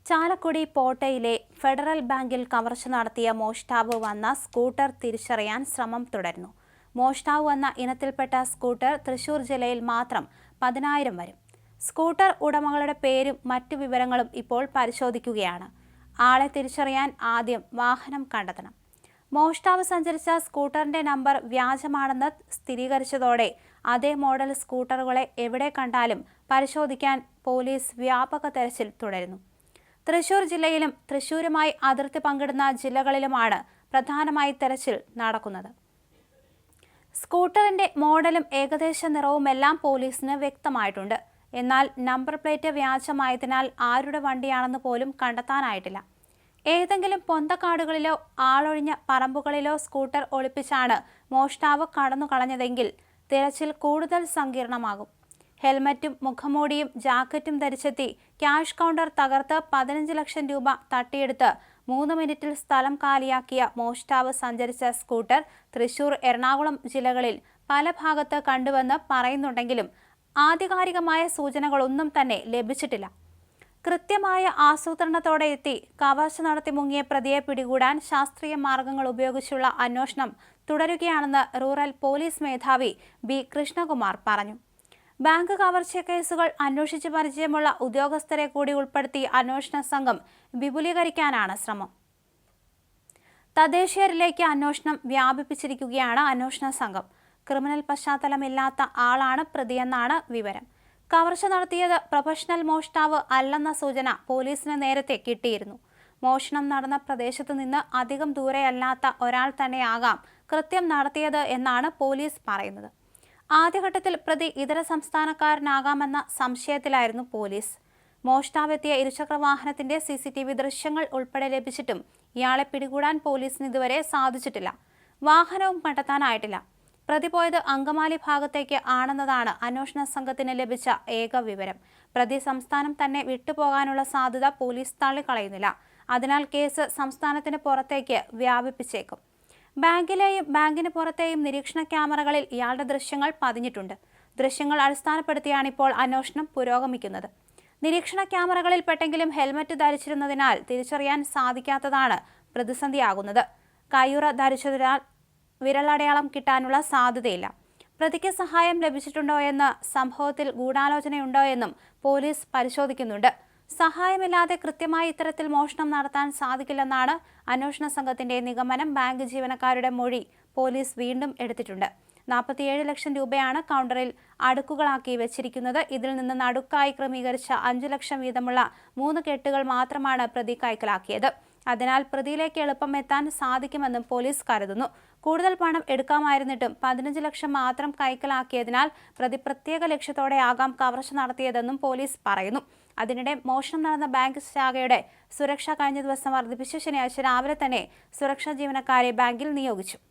Chalakudy പോട്ടയിലെ federal ബാങ്കിൽ കവർച്ച നടത്തിയ മോഷ്ടാവ് വന്ന സ്കൂട്ടർ തിരിച്ചറിയാൻ ശ്രമം തുടരുന്നു. മോഷ്ടാവ് വന്ന ഇനത്തിൽപ്പെട്ട സ്കൂട്ടർ തൃശൂർ ജില്ലയിൽ മാത്രം 10,000 വരും. സ്കൂട്ടർ ഉടമകളുടെ പേരും മറ്റു വിവരങ്ങളും ഇപ്പോൾ പരിശോധിക്കുകയാണ്. ആളെ തിരിച്ചറിയാൻ ആദ്യം വാഹനം കണ്ടെത്തണം. മോഷ്ടാവ് സഞ്ചരിച്ച സ്കൂട്ടറിന്റെ നമ്പർ വ്യാജമാണെന്ന് സ്ഥിരീകരിച്ചതോടെ അതേ മോഡൽ സ്കൂട്ടറുകളെ എവിടെ കണ്ടാലും പരിശോധിക്കാൻ പോലീസ് വ്യാപക തെരച്ചിൽ തുടരുന്നു. തൃശൂർ ജില്ലയിലും തൃശൂരുമായി അതിർത്തി പങ്കിടുന്ന ജില്ലകളിലുമാണ് പ്രധാനമായി തെരച്ചിൽ നടക്കുന്നത്. സ്കൂട്ടറിന്റെ മോഡലും ഏകദേശ നിറവുമെല്ലാം പോലീസിന് വ്യക്തമായിട്ടുണ്ട്. എന്നാൽ നമ്പർ പ്ലേറ്റ് വ്യാജമായതിനാൽ ആരുടെ വണ്ടിയാണെന്ന് പോലും കണ്ടെത്താനായിട്ടില്ല. ഏതെങ്കിലും പൊന്തക്കാടുകളിലോ ആളൊഴിഞ്ഞ പറമ്പുകളിലോ സ്കൂട്ടർ ഒളിപ്പിച്ചാണ് മോഷ്ടാവ് കടന്നുകളഞ്ഞതെങ്കിൽ തിരച്ചിൽ കൂടുതൽ സങ്കീർണമാകും. ഹെൽമറ്റും മുഖംമൂടിയും ജാക്കറ്റും ധരിച്ചെത്തി ക്യാഷ് കൗണ്ടർ തകർത്ത് 15 ലക്ഷം രൂപ തട്ടിയെടുത്ത് 3 മിനിറ്റിൽ സ്ഥലം കാലിയാക്കിയ മോഷ്ടാവ് സഞ്ചരിച്ച സ്കൂട്ടർ തൃശൂർ, എറണാകുളം ജില്ലകളിൽ പല ഭാഗത്ത് കണ്ടുവെന്ന് പറയുന്നുണ്ടെങ്കിലും ആധികാരികമായ സൂചനകളൊന്നും തന്നെ ലഭിച്ചിട്ടില്ല. കൃത്യമായ ആസൂത്രണത്തോടെ എത്തി കവർച്ച നടത്തി മുങ്ങിയ പ്രതിയെ പിടികൂടാൻ ശാസ്ത്രീയ മാർഗങ്ങൾ ഉപയോഗിച്ചുള്ള അന്വേഷണം തുടരുകയാണെന്ന് റൂറൽ പോലീസ് മേധാവി ബി കൃഷ്ണകുമാർ പറഞ്ഞു. ബാങ്ക് കവർച്ച കേസുകൾ അന്വേഷിച്ച് പരിചയമുള്ള ഉദ്യോഗസ്ഥരെ കൂടി ഉൾപ്പെടുത്തി അന്വേഷണ സംഘം വിപുലീകരിക്കാനാണ് ശ്രമം. തദ്ദേശീയരിലേക്ക് അന്വേഷണം വ്യാപിപ്പിച്ചിരിക്കുകയാണ് അന്വേഷണ സംഘം. ക്രിമിനൽ പശ്ചാത്തലമില്ലാത്ത ആളാണ് പ്രതിയെന്നാണ് വിവരം. കവർച്ച നടത്തിയത് പ്രൊഫഷണൽ മോഷ്ടാവ് അല്ലെന്ന സൂചന പോലീസിന് നേരത്തെ കിട്ടിയിരുന്നു. മോഷണം നടന്ന പ്രദേശത്തു നിന്ന് അധികം ദൂരെയല്ലാത്ത ഒരാൾ തന്നെയാകാം കൃത്യം നടത്തിയത് എന്നാണ് പോലീസ് പറയുന്നത്. ആദ്യഘട്ടത്തിൽ പ്രതി ഇതര സംസ്ഥാനക്കാരനാകാമെന്ന സംശയത്തിലായിരുന്നു പോലീസ്. മോഷ്ടാവെത്തിയ ഇരുചക്രവാഹനത്തിന്റെ CCTV ദൃശ്യങ്ങൾ ഉൾപ്പെടെ ലഭിച്ചിട്ടും ഇയാളെ പിടികൂടാൻ പോലീസിന് ഇതുവരെ സാധിച്ചിട്ടില്ല. വാഹനവും കണ്ടെത്താനായിട്ടില്ല. പ്രതി പോയത് അങ്കമാലി ഭാഗത്തേക്ക് ആണെന്നതാണ് അന്വേഷണ സംഘത്തിന് ലഭിച്ച ഏക വിവരം. പ്രതി സംസ്ഥാനം തന്നെ വിട്ടുപോകാനുള്ള സാധ്യത പോലീസ് തള്ളിക്കളയുന്നില്ല. അതിനാൽ കേസ് സംസ്ഥാനത്തിന് പുറത്തേക്ക് വ്യാപിപ്പിച്ചേക്കും. ബാങ്കിലെയും ബാങ്കിന് പുറത്തെയും നിരീക്ഷണ ക്യാമറകളിൽ ഇയാളുടെ ദൃശ്യങ്ങൾ പതിഞ്ഞിട്ടുണ്ട്. ദൃശ്യങ്ങൾ അടിസ്ഥാനപ്പെടുത്തിയാണ് ഇപ്പോൾ അന്വേഷണം പുരോഗമിക്കുന്നത്. നിരീക്ഷണ ക്യാമറകളിൽ പെട്ടെങ്കിലും ഹെൽമറ്റ് ധരിച്ചിരുന്നതിനാൽ തിരിച്ചറിയാൻ സാധിക്കാത്തതാണ് പ്രതിസന്ധിയാകുന്നത്. കയ്യുറ ധരിച്ചതിനാൽ വിരലടയാളം കിട്ടാനുള്ള സാധ്യതയില്ല. പ്രതിക്ക് സഹായം ലഭിച്ചിട്ടുണ്ടോ എന്ന് സംഭവത്തിൽ ഗൂഢാലോചനയുണ്ടോ എന്നും പോലീസ് പരിശോധിക്കുന്നുണ്ട്. സഹായമില്ലാതെ കൃത്യമായി ഇത്തരത്തിൽ മോഷണം നടത്താൻ സാധിക്കില്ലെന്നാണ് അന്വേഷണ സംഘത്തിന്റെ നിഗമനം. ബാങ്ക് ജീവനക്കാരുടെ മൊഴി പോലീസ് വീണ്ടും എടുത്തിട്ടുണ്ട്. 47 ലക്ഷം രൂപയാണ് കൗണ്ടറിൽ അടുക്കുകളാക്കി വെച്ചിരിക്കുന്നത്. ഇതിൽ നിന്ന് നടുക്കായി ക്രമീകരിച്ച 5 ലക്ഷം വീതമുള്ള 3 കെട്ടുകൾ മാത്രമാണ് പ്രതി കൈക്കലാക്കിയത്. അതിനാൽ പ്രതിയിലേക്ക് എളുപ്പം എത്താൻ സാധിക്കുമെന്നും പോലീസ് കരുതുന്നു. കൂടുതൽ പണം എടുക്കാമായിരുന്നിട്ടും 15 ലക്ഷം മാത്രം കൈക്കലാക്കിയതിനാൽ പ്രതി പ്രത്യേക ലക്ഷ്യത്തോടെയാകാം കവർച്ച നടത്തിയതെന്നും പോലീസ് പറയുന്നു. അതിനിടെ മോഷണം നടന്ന ബാങ്ക് ശാഖയുടെ സുരക്ഷ കഴിഞ്ഞ ദിവസം വർദ്ധിപ്പിച്ചു. ശനിയാഴ്ച രാവിലെ തന്നെ സുരക്ഷാ ജീവനക്കാരെ ബാങ്കിൽ നിയോഗിച്ചു.